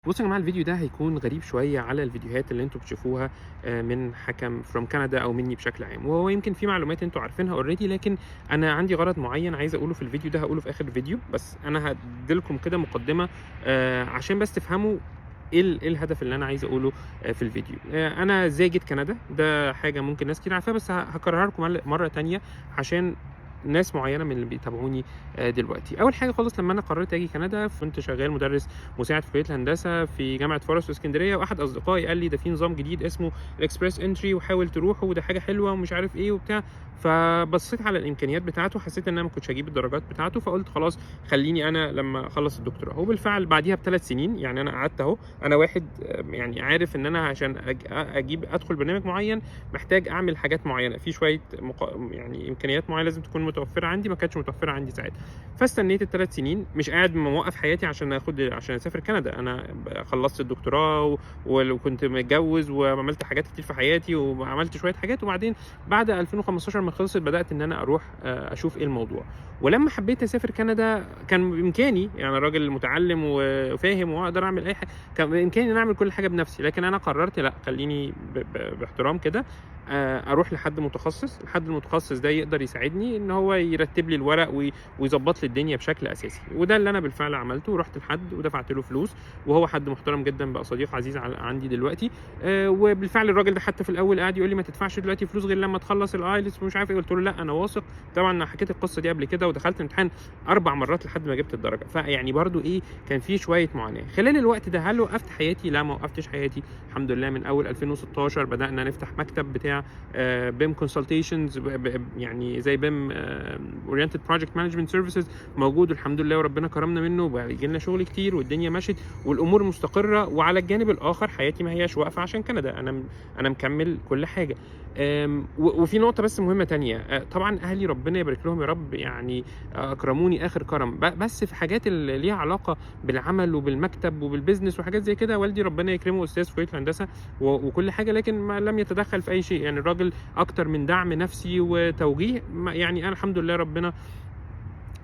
بصوا يا جماعه، الفيديو ده هيكون غريب شويه على الفيديوهات اللي انتم بتشوفوها من حكم فروم كندا او مني بشكل عام، وهو يمكن في معلومات انتم عارفينها اوريدي، لكن انا عندي غرض معين عايز اقوله في الفيديو ده، هقوله في اخر الفيديو. بس انا هديلكم كده مقدمه عشان بس تفهموا إيه الهدف اللي انا عايز اقوله في الفيديو. انا ازاي جيت كندا، ده حاجه ممكن ناس كتير عارفاها، بس هكررها لكم مره تانية عشان ناس معينه من اللي بيتابعوني دلوقتي. اول حاجه خالص، لما انا قررت اجي كندا كنت شغال مدرس مساعد في كليه الهندسه في جامعه فورست في اسكندريه، واحد اصدقائي قال لي ده في نظام جديد اسمه الاكسبريس انتري وحاول تروحه وده حاجه حلوه ومش عارف ايه وبتاع. فبصيت على الامكانيات بتاعته، حسيت ان انا ما كنتش هجيب الدرجات بتاعته، فقلت خلاص خليني انا لما اخلص الدكتوراه. وبالفعل بعديها ب3 سنين، يعني انا قعدت اهو، انا واحد يعني عارف ان انا عشان ادخل برنامج معين محتاج اعمل حاجات معينه، في شويه يعني امكانيات معينه لازم تكون متوفره عندي، ما كانتش متوفره عندي ساعتها. فاستنيت ال3 سنين، مش قاعد موقف حياتي عشان اسافر كندا. انا خلصت الدكتوراه وكنت متجوز وعملت حاجات كتير في حياتي وعملت شويه حاجات، وبعدين بعد 2015 ما خلصت بدات ان انا اروح اشوف ايه الموضوع. ولما حبيت اسافر كندا كان بامكاني، يعني راجل متعلم وفاهم واقدر اعمل اي حاجه، كان بامكاني ان انا اعمل كل حاجه بنفسي، لكن انا قررت لا، خليني باحترام كده اروح لحد متخصص. الحد المتخصص ده يقدر يساعدني ان هو يرتب لي الورق ويظبط لي الدنيا بشكل اساسي، وده اللي انا بالفعل عملته. ورحت لحد ودفعت له فلوس، وهو حد محترم جدا، بقى صديق عزيز عندي دلوقتي. وبالفعل الراجل ده حتى في الاول قاعد يقول لي ما تدفعش دلوقتي فلوس غير لما تخلص الايلتس ومش عارف ايه. قلت له لا، انا واثق. طبعا انا حكيت القصه دي قبل كده، ودخلت امتحان 4 مرات لحد ما جبت الدرجه. فيعني برضو ايه، كان في شويه معاناه خلال الوقت ده. هل وقفت حياتي؟ لا، ما وقفتش حياتي الحمد لله. من اول 2016 بدانا نفتح مكتب بتاع بيم كونسلتيشنز، يعني زي بيم اورينتد بروجكت مانجمنت سيرفيسز، موجود والحمد لله، وربنا كرمنا منه وبقى يجي لنا شغل كتير والدنيا مشت والامور مستقره. وعلى الجانب الاخر حياتي ما هياش واقفه عشان كندا، انا مكمل كل حاجه. وفي نقطه بس مهمه تانية، طبعا اهلي ربنا يبارك لهم يا رب، يعني اكرموني اخر كرم، بس في حاجات اللي ليها علاقه بالعمل وبالمكتب وبالبزنس وحاجات زي كده. والدي ربنا يكرمه استاذ في كليه الهندسه وكل حاجه، لكن ما لم يتدخل في اي شيء. يعني الراجل اكتر من دعم نفسي وتوجيه، يعني انا الحمد لله ربنا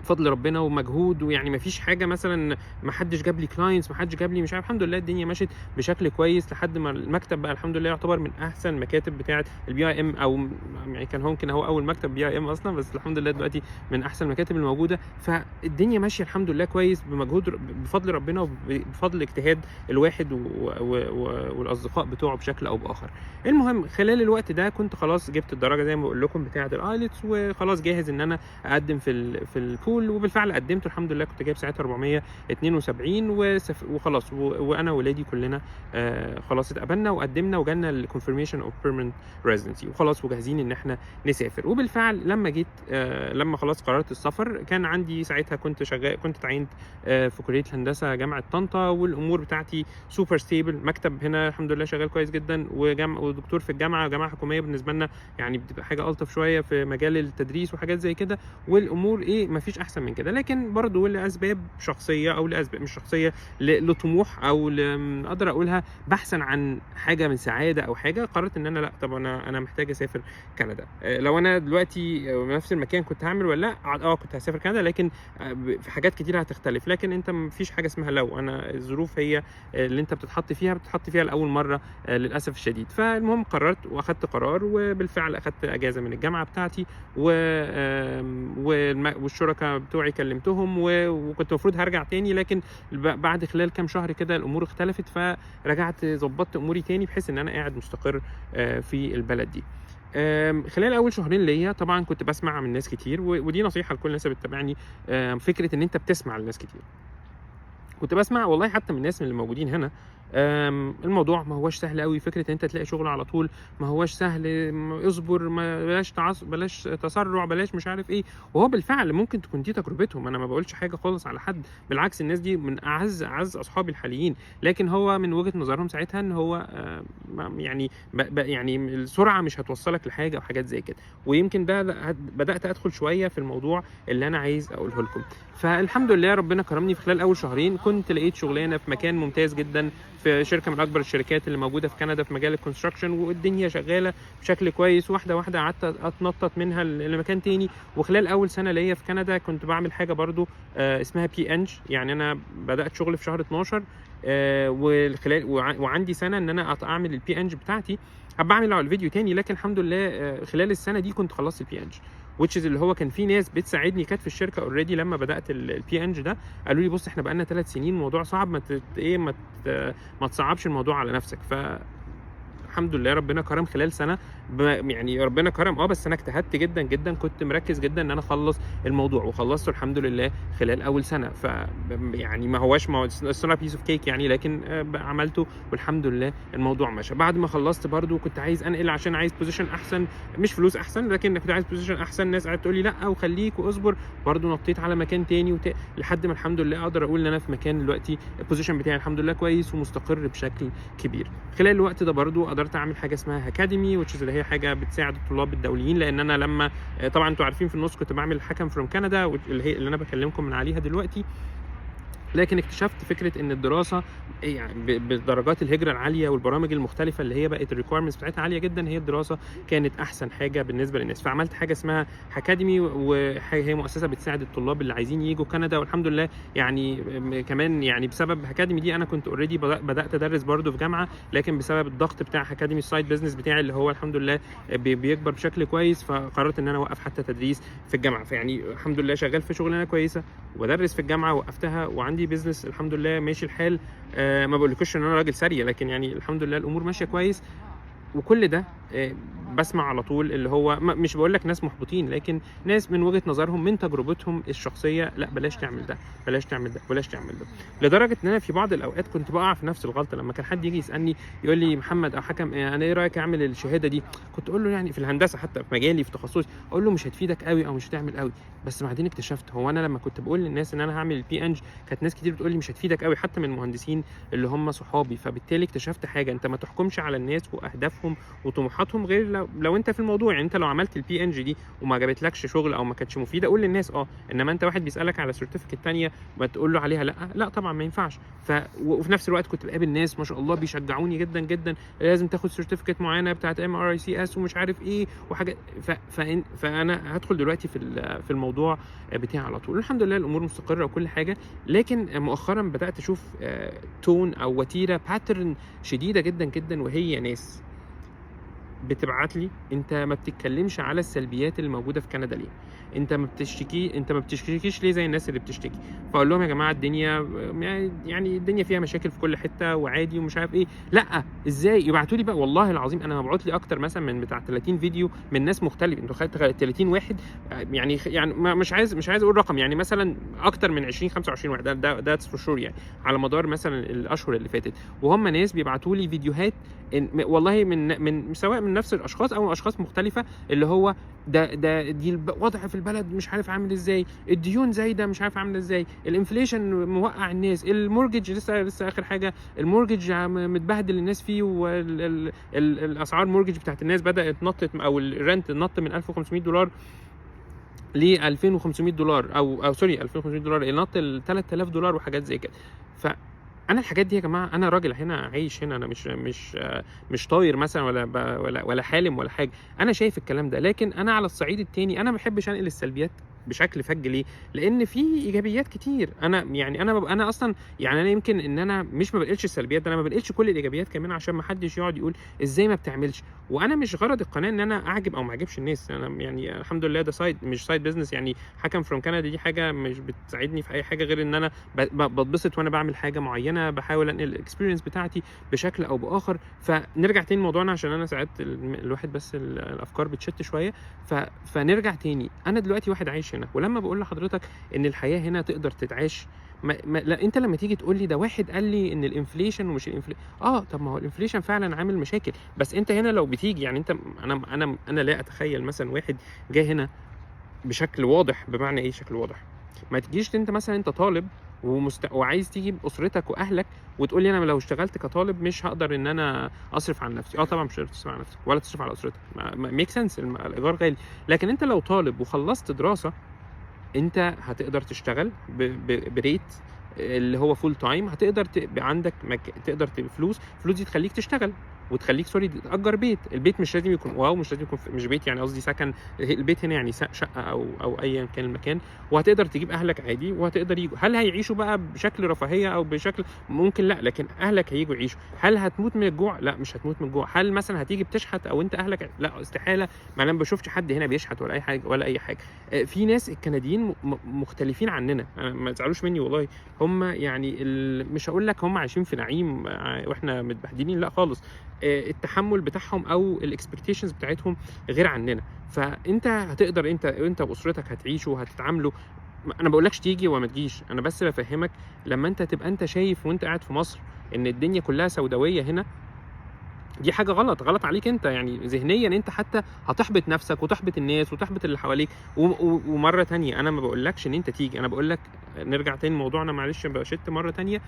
بفضل ربنا ومجهود، ويعني ما فيش حاجه مثلا ما حدش جاب لي كلاينتس، ما حدش جاب لي مش عارف، الحمد لله الدنيا مشت بشكل كويس لحد ما المكتب بقى الحمد لله يعتبر من احسن المكاتب بتاعه البي اي ام، او يعني كان هو يمكن هو اول مكتب بي اي ام اصلا، بس الحمد لله دلوقتي من احسن المكاتب الموجوده. فالدنيا ماشيه الحمد لله كويس بمجهود بفضل ربنا وبفضل اجتهاد الواحد والاصدقاء بتوعه بشكل او باخر. المهم خلال الوقت ده كنت خلاص جبت الدرجه زي ما بقول لكم بتاعه الايلتس، وخلاص جاهز ان انا اقدم في البول. وبالفعل قدمت الحمد لله، كنت جايب ساعتها 472 وخلاص. وانا وولادي كلنا خلاص اتقبلنا وقدمنا وجالنا الكونفirmation اوف بيرمننت ريزيدنسي وخلاص وجاهزين ان احنا نسافر. وبالفعل لما جيت لما خلاص قررت السفر، كان عندي ساعتها كنت اتعينت في كليه الهندسه جامعه طنطا، والامور بتاعتي سوبر ستيبل. مكتب هنا الحمد لله شغال كويس جدا، ودكتور في جامعه حكوميه بالنسبه لنا، يعني بتبقى حاجه الطف شويه في مجال التدريس وحاجات زي كده، والامور ايه مفيش احسن من كده. لكن برضو لاسباب شخصيه او لاسباب مش شخصيه، لطموح او اقدر اقولها بحثا عن حاجه من سعاده او حاجه، قررت ان انا لا، طب انا محتاج اسافر كندا. لو انا دلوقتي في نفس المكان كنت هعمل ولا لا؟ كنت هسافر كندا، لكن في حاجات كتير هتختلف. لكن انت مفيش حاجه اسمها لو، انا الظروف هي اللي انت بتتحط فيها لاول مره للاسف الشديد. فالمهم قررت واخدت قرار، وبالفعل اخدت اجازه من الجامعه بتاعتي والشركاء بتوعي كلمتهم، وكنت المفروض هرجع تاني، لكن بعد خلال كام شهر كده الامور اختلفت، فرجعت ظبطت اموري تاني بحيث ان انا قاعد مستقر في البلد دي. خلال اول شهرين ليا طبعا كنت بسمع من ناس كتير، ودي نصيحه لكل الناس اللي بتتابعني، فكره ان انت بتسمع لناس كتير. كنت باسمع والله حتى من الناس من اللي موجودين هنا، الموضوع ما هوّاش سهل أوي، فكرة إن أنت تلاقي شغل على طول ما هوّاش سهل، اصبر، بلاش تسرُّع، بلاش مش عارف إيه. وهو بالفعل ممكن تكون دي تجربتهم، أنا ما باقولش حاجة خالص على حد، بالعكس الناس دي من أعز أصحابي الحاليين، لكن هو من وجهة نظرهم ساعتها إن هو يعني يعني السرعة مش هتوصّلك لحاجة أو حاجات زي كده. ويمكن ده بدأت أدخل شوية في الموضوع اللي أنا عايز أقوله لكم. فالحمد لله ربنا كرمني في خلال أول شهرين، كنت لقيت شغلانة في مكان ممتاز جدًا في شركة من أكبر الشركات اللي موجودة في كندا في مجال الكونستراكشن، والدنيا شغالة بشكل كويس. واحدة واحدة قعدت أتنطط منها لمكان تاني. وخلال أول سنة ليا في كندا كنت باعمل حاجة برضه اسمها PNG، يعني أنا بدأت شغل في شهر 12، والخلال وعندي سنه ان انا اعمل البي انج بتاعتي. هبقى اعمل الفيديو تاني، لكن الحمد لله خلال السنه دي كنت خلصت البي انج، which is اللي هو كان في ناس بتساعدني كانت في الشركه اوريدي لما بدات البي انج ده، قالوا لي بص احنا بقالنا 3 سنين الموضوع صعب، ما تصعبش الموضوع على نفسك. الحمد لله ربنا كرم خلال سنه، يعني ربنا كرم بس انا اجتهدت جدا جدا، كنت مركز جدا ان انا اخلص الموضوع وخلصته الحمد لله خلال اول سنه. يعني ما هوش بيس اوف كيك يعني، لكن عملته والحمد لله الموضوع ماشي. بعد ما خلصت برده كنت عايز انقل عشان عايز بوزيشن احسن، مش فلوس احسن، لكن كنت عايز بوزيشن احسن. الناس قعدت تقول لي لا وخليك واصبر، برده نطيت على مكان تاني لحد ما الحمد لله اقدر اقول ان انا في مكان دلوقتي البوزيشن بتاعي الحمد لله كويس ومستقر بشكل كبير. خلال الوقت ده برده قدرت اعمل حاجه اسمها اكاديمي، which is اللي هي حاجه بتساعد الطلاب الدوليين، لان انا لما طبعا انتوا عارفين في النص كنت بعمل حكم فروم كندا اللي انا بكلمكم من عليها دلوقتي، لكن اكتشفت فكره ان الدراسه يعني بدرجات الهجره العاليه والبرامج المختلفه اللي هي بقت الريكويرمنتس بتاعتها عاليه جدا، هي الدراسه كانت احسن حاجه بالنسبه للناس. فعملت حاجه اسمها اكاديمي، وهي مؤسسه بتساعد الطلاب اللي عايزين يجوا كندا، والحمد لله يعني كمان يعني بسبب اكاديمي دي انا كنت اوريدي بدات ادرس برده في جامعه، لكن بسبب الضغط بتاع اكاديمي السايد بزنس بتاعي اللي هو الحمد لله بيكبر بشكل كويس، فقررت ان انا اوقف حتى تدريس في الجامعه. فيعني الحمد لله شغال في شغلانه كويسه وبدرس في الجامعه وقفتها، وعندي بيزنس الحمد لله ماشي الحال. ما بقولكوش ان انا راجل سريع، لكن يعني الحمد لله الامور ماشيه كويس. وكل ده بسمع على طول اللي هو مش بقول لك ناس محبطين، لكن ناس من وجهة نظرهم من تجربتهم الشخصية لا بلاش تعمل ده، بلاش تعمل ده، بلاش تعمل ده. لدرجة ان انا في بعض الاوقات كنت بقع في نفس الغلطة. لما كان حد يجي يسألني يقول لي محمد او حكم انا ايه رأيك اعمل الشهادة دي، كنت اقول له يعني في الهندسة حتى في مجالي في تخصصي اقول له مش هتفيدك قوي او مش هتعمل قوي. بس بعدين اكتشفت هو انا لما كنت بقول للناس ان انا هعمل البي انج كانت ناس كتير بتقول لي مش هتفيدك قوي، حتى من المهندسين اللي هم صحابي. فبالتالي اكتشفت حاجة، انت ما تحكمش على الناس واهدافهم وطموحاتهم غير لو انت في الموضوع. يعني انت لو عملت البي ان جي دي وما جابتلكش شغل او ما كانتش مفيده قول للناس انما انت واحد بيسالك على سيرتيفيكت ثانيه ما تقول له عليها لا طبعا ما ينفعش. وفي نفس الوقت كنت بقابل ناس ما شاء الله بيشجعوني جدا جدا، لازم تاخد سيرتيفيكت معينه بتاعت MRICS ومش عارف ايه وحاجه. فانا هدخل دلوقتي في الموضوع بتاعي على طول. الحمد لله الامور مستقره وكل حاجه، لكن مؤخرا بدات اشوف تون او وتيره باترن شديده جدا جدا، وهي ناس بتبعت لي انت ما بتتكلمش على السلبيات اللي موجوده في كندا ليه؟ انت ما بتشتكيش ليه زي الناس اللي بتشتكي؟ فاقول لهم يا جماعه الدنيا يعني الدنيا فيها مشاكل في كل حته وعادي ومش عارف ايه. لا ازاي؟ يبعتوا لي بقى والله العظيم انا مبعوت لي اكتر مثلا من بتاع 30 فيديو من ناس مختلفه. انتوا خدت 30 واحد يعني مش عايز اقول رقم، يعني مثلا اكتر من 20 25 واحد، ده فور شور يعني على مدار مثلا الاشهر اللي فاتت. وهم ناس بيبعتوا لي فيديوهات والله من سواء من نفس الاشخاص او اشخاص مختلفه، اللي هو دي الوضع في البلد مش عارف عامل ازاي، الديون زايده مش عارف عامله ازاي، الانفليشن موقع الناس، المورجج لسه اخر حاجه المورجج متبهدل الناس فيه، والاسعار المورجج بتاعت الناس بدات نطت او الرنت نط من $1500 ل $2500 او سوري $2500 نط ل $3000 وحاجات زي كده. انا الحاجات دي يا جماعه انا راجل هنا عايش هنا، انا مش طاير مثلا ولا حالم ولا حاجه، انا شايف الكلام ده. لكن انا على الصعيد التاني انا ما بحبش انقل السلبيات بشكل فج. ليه؟ لان في ايجابيات كتير. انا اصلا يعني انا يمكن ان انا مش ما بنقلش السلبيات، انا ما بنقلش كل الايجابيات كمان عشان ما حدش يقعد يقول ازاي ما بتعملش. وانا مش غرض القناه ان انا اعجب او ما اعجبش الناس. انا يعني الحمد لله ده مش سايد بزنس، يعني حكم فروم كندا دي حاجه مش بتساعدني في اي حاجه غير ان انا بتبسط وانا بعمل حاجه معينه، بحاول انقل الاكسبيرينس بتاعتي بشكل او باخر. فنرجع تاني لموضوعنا عشان انا ساعات الواحد بس الافكار بتشت شويه. فنرجع تاني، انا دلوقتي واحد عايش هنا، ولما بقول لحضرتك ان الحياه هنا تقدر تتعاش لا انت لما تيجي تقول لي ده واحد قال لي ان الانفليشن ومش الانفليشن طب ما هو الانفليشن فعلا عامل مشاكل. بس انت هنا لو بتيجي يعني انت انا لا اتخيل مثلا واحد جاي هنا بشكل واضح. بمعنى ايه شكل واضح؟ ما تجيش انت مثلا انت طالب وعايز تيجي باسرتك واهلك وتقول لي انا لو اشتغلت كطالب مش هقدر ان انا اصرف على نفسي. طبعا مش هتقدر تصرف على نفسك ولا تصرف على اسرتك، ميك سنس، الايجار غالي. لكن انت لو طالب وخلصت دراسه انت هتقدر تشتغل بريت اللي هو فول تايم، هتقدر تبقى عندك تقدر فلوس دي تخليك تشتغل. وتخلّيك سوري تأجّر بيت. البيت مش لازم يكون واو، مش لازم يكون مش بيت يعني قصدي سكن، البيت هنا يعني شقة أو أيًا كان المكان، وهتقدر تجيب أهلك عادي وهتقدر ييجوا. هل هيعيشوا بقى بشكل رفاهية أو بشكل ممكن لأ، لكن أهلك هييجوا يعيشوا. هل هتموت من الجوع؟ لأ، مش هتموت من الجوع. هل مثلًا هتيجي بتشحت أو أنت أهلك لأ، استحالة. ما أنا ما باشوفش حد هنا بيشحت ولا أي حاجة ولا أي حاجة. في ناس الكنديين مختلفين عننا، ما تزعلوش مني والله. هم يعني مش هاقول لك هم عايشين في نعيم وإحنا متبهدلين، لأ خالص. التحمُّل بتاعهم أو الexpectations بتاعتهم غير عننا. فأنت هتقدر أنت وأسرتك هتعيشوا وهتتعاملوا. أنا ما باقولكش تيجي وما تجيش، أنا بس بافهّمك لمّا أنت تبقى أنت شايف وأنت قاعد في مصر إن الدنيا كلّها سوداوية هنا، دي حاجة غلط، غلط عليك أنت. يعني ذهنيًا أنت حتى هتحبط نَفْسك وتحبط الناس وتحبط اللي حواليك. ومرّة تانية أنا ما باقولكش إن أنت تيجي، أنا باقول لك نرجع تاني لموضوعنا معلش باشِت مرّة تانية.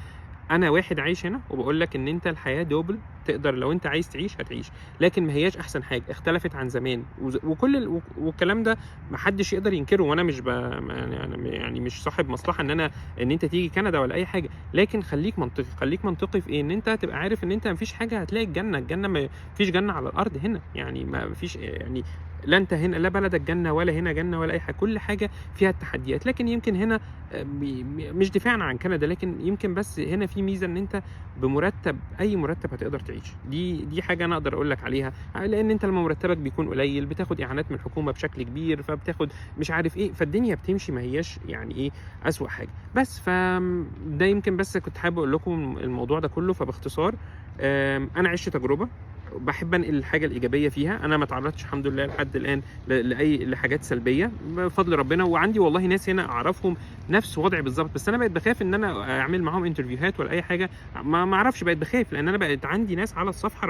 أنا واحد عايش هنا وباقول لك إن أنت الحياة دوبل، تقدر لو أنت عايز تعيش هتعيش، لكن ما هياش أحسن حاجة، اختلفت عن زمان وكل والكلام ده ما حدش يقدر ينكره. وأنا مش أنا يعني مش صاحب مصلحة إن أنت تيجي كندا ولا أي حاجة، لكن خلّيك منطقي. خلّيك منطقي في إيه؟ إن أنت تبقى عارف إن أنت ما فيش حاجة هتلاقي الجنة. الجنة ما فيش جنة على الأرض هنا، يعني ما فيش يعني لا أنت هنا لا بلدك جنة ولا هنا جنة ولا أي حاجة. كل حاجة فيها التحديات، لكن يمكن هنا مش دفاعًا عن كندا، لكن يمكن بس هنا في ميزة إن أنت بمرتب أي مرتب هتقدر تعيش. دي حاجة أنا أقدر أقول لك عليها، لإن أنت لمّا مرتبك بيكون قليل بتاخد إعانات من الحكومة بشكل كبير، فبتاخد مش عارف إيه، فالدنيا بتمشي ما هياش يعني إيه أسوأ حاجة. بس ده يمكن بس كنت حابب أقول لكم الموضوع ده كله. فباختصار أنا عِشت تجربة باحب أنقل الحاجة الإيجابية فيها. أنا ما اتعرضتش الحمد لله لحد الآن لحاجات سلبية بفضل ربنا. وعندي والله ناس هنا أعرفهم نفس وضعي بالضبط، بس أنا بقيت باخاف إن أنا أعمل معاهم انترفيوهات ولا أي حاجة. ما أعرفش، بقيت باخاف لأن أنا بقيت عندي ناس على الصفحة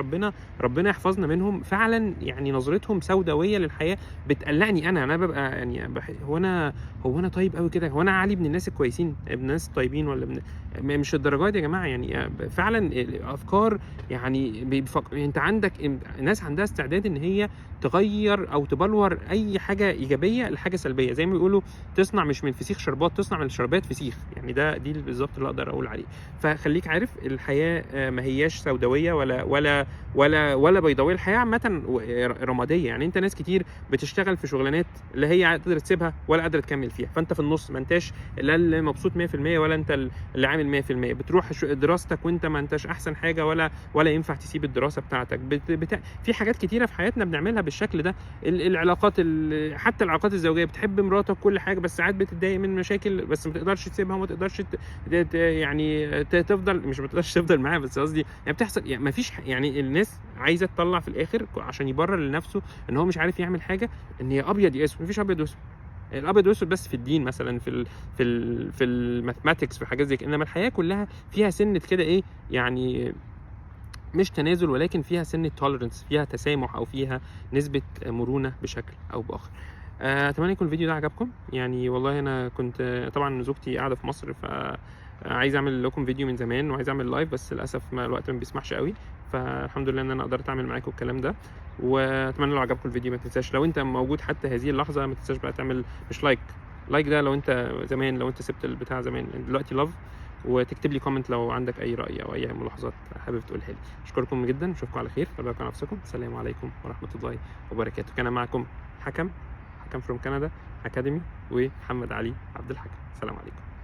ربنا يحفظنا منهم، فعلًا يعني نظرتهم سوداوية للحياة بتقلقني أنا. أنا بابقى يعني هو أنا طيب أوي كده؟ هو أنا علي ابن الناس الكويسين، ابن الناس الطيبين والّا مش للدرجة دي يا جماعة. يعني فعلًا الأفكار يعني أنت عندك ناس عندها استعداد إن هي تغيّر أو تبلور أي حاجة إيجابية لحاجة سلبية، زي ما بيقولوا تصنع مش من الفسيخ شربات، تصنع من الشربات فسيخ. يعني دي بالضبط اللي أقدر أقول عليه. فخلّيك عارف الحياة ما هياش سوداوية ولا بيضاوية. الحياة عامةً رمادية. يعني أنت ناس كتير بتشتغل في شغلانات لا هي قادرة تسيبها ولا قادرة تكمّل فيها، فأنت في النُص ما أنتاش لا اللي مبسوط 100% ولا أنت اللي عامل 100%. بتروح دراستك وأنت ما أنتاش أحسن حاجة ولا ينفع تسيب الدراسة بتاعتك. في حاجات كتيرة في حياتنا بنعملها بالشكل ده. العلاقات حتى العلاقات الزوجية، بتحب مراتك كل حاجة بس ساعات بتتضايق من مشاكل، بس ما تقدرش تسيبها وما تقدرش يعني تفضل، مش ما تقدرش تفضل معاها، بس قصدي يعني بتحصل. يعني ما فيش يعني الناس عايزة تطلّع في الآخر عشان يبرر لنفسه إن هو مش عارف يعمل حاجة، إن هي أبيض يا أسود. ما فيش أبيض وأسود. الأبيض وأسود بس في الدين مثلًا، في الmathematics، في حاجات زي كده. إنما الحياة كلها فيها سِنّة كده إيه، يعني مش تنازل، ولكن فيها سِنّة tolerance، فيها تسامح أو فيها نسبة مرونة بشكل أو بآخر. أتمنى يكون الفيديو ده عجبكم. يعني والله أنا كنت طبعًا زوجتي قاعدة في مصر، عايز أعمل لكم فيديو من زمان وعايز أعمل live، بس للأسف الوقت ما بيسمحش أوي. فالحمد لله إن أنا قدرت أعمل معاكم الكلام ده. وأتمنى لو عجبكم الفيديو ما تنساش لو أنت موجود حتى هذه اللحظة ما تنساش بقى تعمل مش like ده لو أنت زمان، لو أنت سِبت البتاع زمان، دلوقتي love، وتكتب لي comment لو عندك أي رأي أو أي ملاحظات حابب تقولها لي. أشكركم جدًا، أشوفكم على خير، بالكم على نفسكم. السلام عليكم ورحمة الله وبركاته. كان معكم حكم from Canada Academy، ومحمد علي عبد الحكم. السلام عليكم.